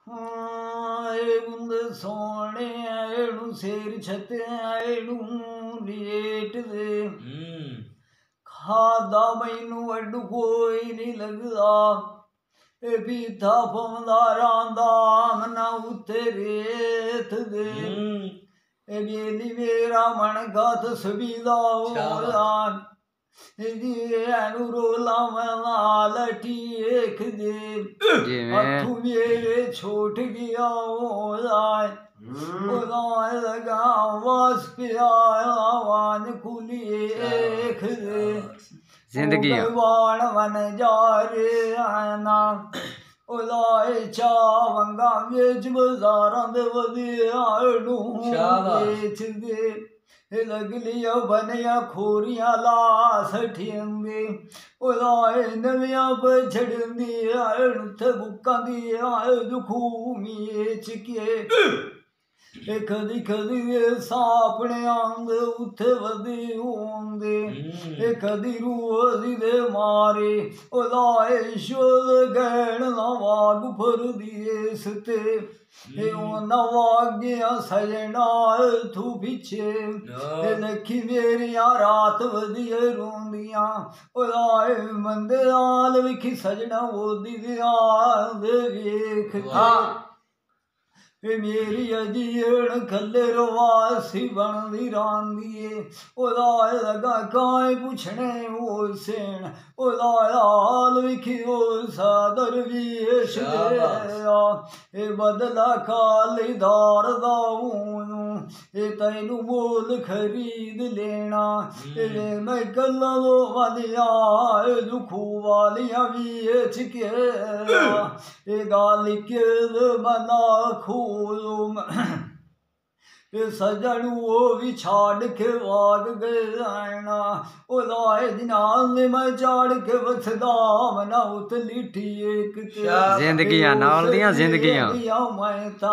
बुंद सोने ऐड़ू शेर छते ऐड़ू लेट दे खादा मैनू अड्डू कोई नहीं लगदा ए पीता पौंदा रांदा मना उत्ते रेत दे ए बेली मेरा मन गात सबीदा होया रोला लठी एक दे हथू मेरे छोट गया लगा वास प्यान खुली एक दे जिंदगी वाण वन जा रे आना ओलाए चावंगा बेच बाजारां दे वधिया बेच दे लगलिया बनया खोरियां ला सठियंदे ओलाए नवियां पर छड़ंदी उत्थे बुक्कां दी दुखू मेच के कदी कदी सापने आंदे उत्थे वधी होंदे कदी रूह दे मारे ओलाए शोल गैण ना वाग फर दिए सते नवागिया सजना तू पिछे लखी मेरिया रात वधिया रोंदियां ओलाए मंदे आल विखी सजना ओदी दे वेख मेरी अजीण खले रवासी बनदी रांदी ओलाए लगा काए पुछने ओ सेन ओलाए हाल विखी ओ सादर वेश दे बदला खालीदार दा तैनू बोल खरीद लेना मैं कल्ला वो वालिया दुखू वालिया वेच के गाली के मना खू सजन वो भी छाड़ के वाग गया ओलाए दिनाल ने मैं चाड़ के वसदा मना उत लिठी एक जिंदगियां नाल दियां जिंदगियां मैं ता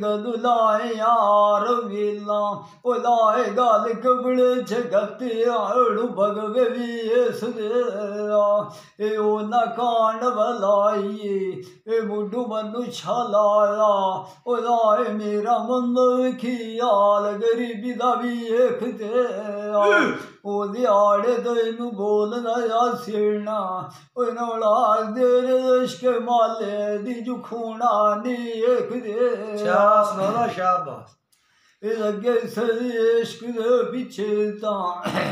गदुलाए यार वेला ओलाए गाल कबड़े जगते आड़ू भगवे वेस दे ओ ना कांड बलाइए मुडू मनु छलाया ओलाए मेरा मन खियाल गरीबी दा वेख दे ओ दिहाड़े तैनू बोलना या सिरना ओ नौला तेरे इश्क माले दी जुखूना नी एक दे शाबाश लगे सदी इश्क दे पिछे तां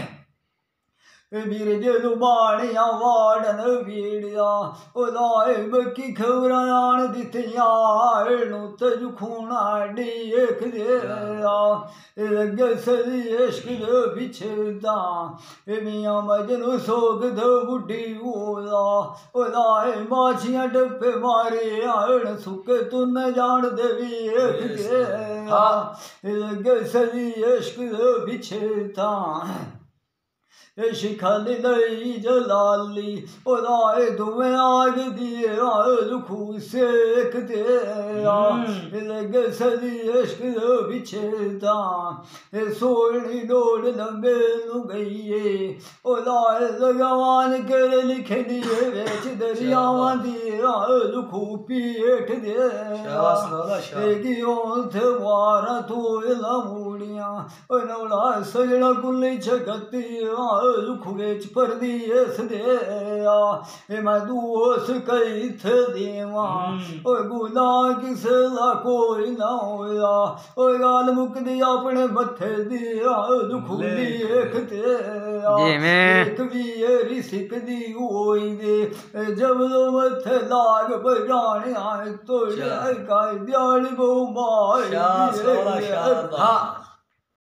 मेरे दिल बाणिया वाड़न वीड़िया ओलाए बकी खबरां आन दित्तियां तजू खूना डी एक दे लगे सदी इश्क दे पिछे तां मियां मजनू सोग दे बुढ़ी ओलाए माछियां डप्पे मारे आन सुके तुन जान दे वेख दे लगे सदी इश्क दे पिछे तां शिखल लई जलाली ओलाए दुएं आग दिए दुखू सेक दे लगे सदी इश्क दे पिछे तां सोनी डोड़ लंबे नू गईए ओलाए लगावान कर लिखे दिए बेच दरियावां दिए दुखू पीठ दे थे वारा तोला मूड़ियां नौला सजना कुल्ली छगती दुख बेच पर दिएस दे मैं दोस कई थे देवा गुना किसे दा कोई ना होया गाल मुकदी अपने मथे दिया दुख देख ते भी सिकदी होई दे जब लो मथे लाग बजाने आए तो दियाली बहु मार